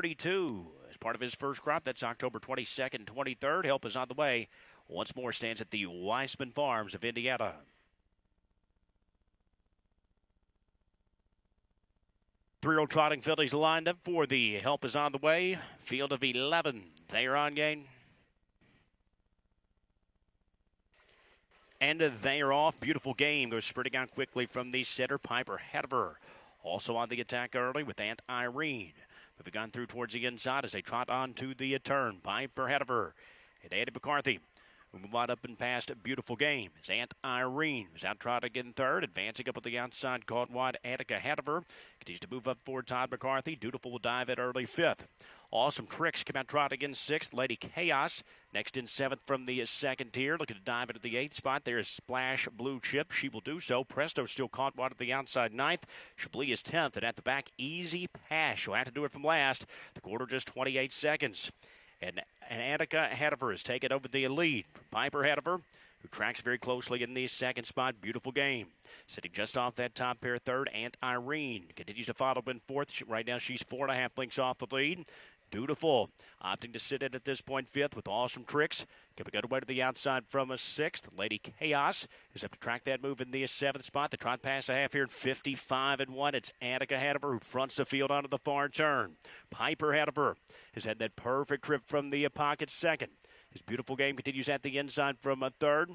32 as part of his first crop. That's October 22nd, 23rd. Help is on the way. Once more stands at the Weissman Farms of Indiana. Three-year-old trotting fillies lined up for the Help is on the way. Field of 11. They are on gain. And they are off. Beautiful game. Goes sprinting out quickly from the setter, Piper Hediver. Also on the attack early with Aunt Irene. Moving on through towards the inside as they trot on to the turn. Piper Hediver and Andy McCarthy. We move on up and past. Beautiful game. As Aunt Irene is out trotting in third. Advancing up at the outside. Caught wide. Annika Hediver continues to move up for Todd McCarthy. Dutiful will dive at early fifth. Awesome Tricks come out trotting in sixth. Lady Chaos next in seventh from the second tier. Looking to dive into the eighth spot. There is Splash Blue Chip. She will do so. Presto still caught wide at the outside ninth. Chablis is 10th. And at the back, Easy Pass. She'll have to do it from last. The quarter just 28 seconds. And Annika Hediver has taken over the lead. Piper Hediver, who tracks very closely in the second spot. Beautiful game. Sitting just off that top pair third, Aunt Irene continues to follow in fourth. Right now she's 4.5 lengths off the lead. Dutiful opting to sit in at this point fifth with Awesome Tricks. Can we go away to the outside from a sixth? Lady Chaos is up to track that move in the seventh spot. The trot pass a half here at 55-1. It's Annika Hediver who fronts the field onto the far turn. Piper Hediver has had that perfect trip from the pocket second. His beautiful game continues at the inside from a third.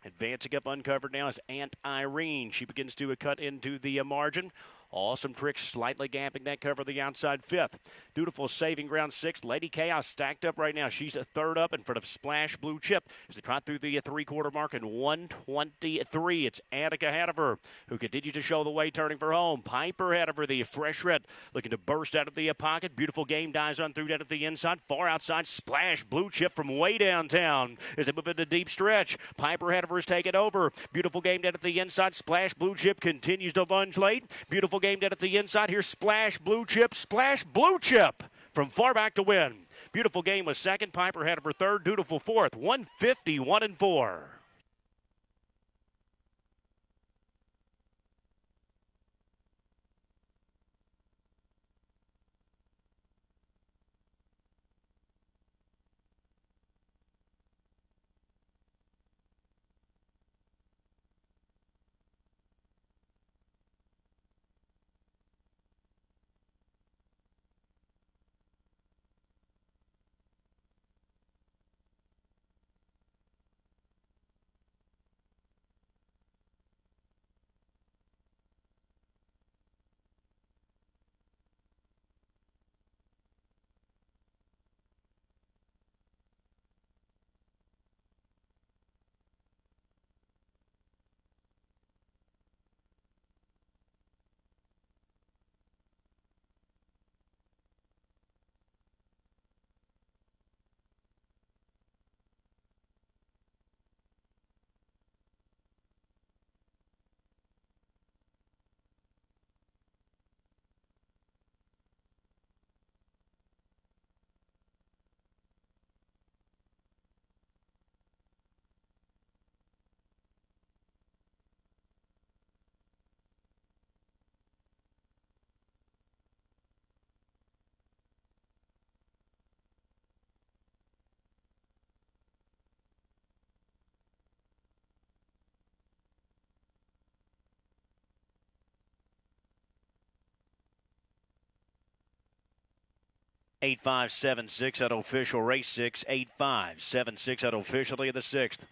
Advancing up uncovered now is Aunt Irene. She begins to cut into the margin. Awesome Tricks slightly gapping that cover the outside fifth. Dutiful saving ground sixth. Lady Chaos stacked up right now. She's a third up in front of Splash Blue Chip as they trot through the three-quarter mark in 1:23. It's Annika Hediver who continues to show the way turning for home. Piper Hediver, the fresh red, looking to burst out of the pocket. Beautiful game dives on through that at the inside. Far outside, Splash Blue Chip from way downtown as they move into deep stretch. Piper Hediver is taking over. Beautiful game down at the inside. Splash Blue Chip continues to lunge late. Beautiful game down at the inside. Here's Splash Blue Chip. Splash Blue Chip from far back to win. Beautiful game was second. Piper Hediver third. Dutiful fourth. 151-4. 8-5-7-6 at official race 6. 8-5-7-6 at officially in the sixth.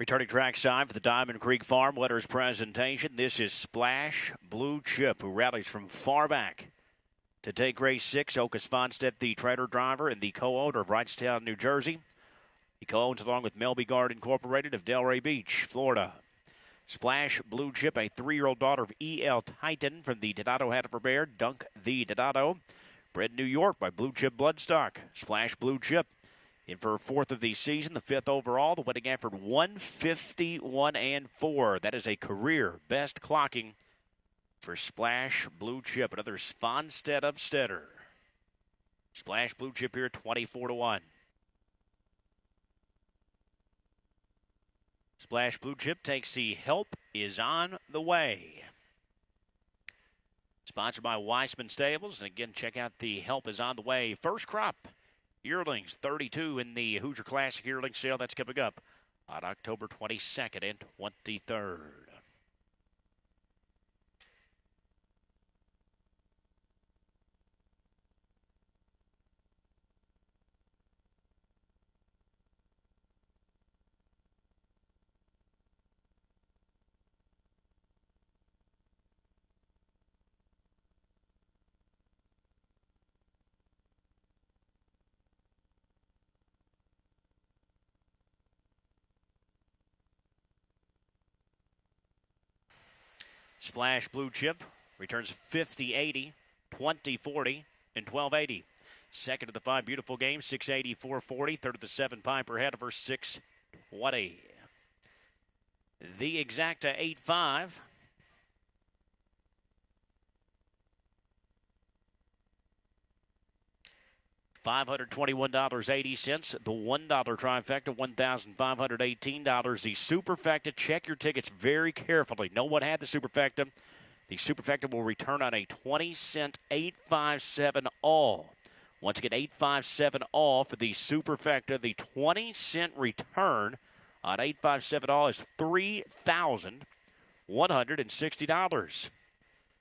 Returning trackside for the Diamond Creek Farm Winners presentation. This is Splash Blue Chip, who rallies from far back to take race 6. Svanstedt, the trainer driver and the co-owner of Wrightstown, New Jersey. He co-owns along with Melby Guard Incorporated of Delray Beach, Florida. Splash Blue Chip, a 3-year-old daughter of E.L. Titan from the Donato Hanover Bear, Dunk the Donato. Bred in New York by Blue Chip Bloodstock. Splash Blue Chip in for her 4th of the season, the 5th overall. The winning effort 151-4. That is a career best clocking for Splash Blue Chip. Another Svanstedt upsteader. Splash Blue Chip here 24-1. Splash Blue Chip takes the Help is on the way. Sponsored by Weissman Stables. And again, check out the Help is on the way. First crop yearlings, 32 in the Hoosier Classic yearling sale. That's coming up on October 22nd and 23rd. Splash Blue Chip returns 50-80, 20-40, and 12-80. Second of the 5 beautiful games, 680, 440. Third of the 7 Piper ahead of her, 620. The exacta 8-5. $521.80. The $1 trifecta, $1,518. The superfecta, check your tickets very carefully. Know what had the superfecta. The superfecta will return on a 20-cent 857 all. Once again, 857 all for the superfecta. The 20-cent return on 857 all is $3,160.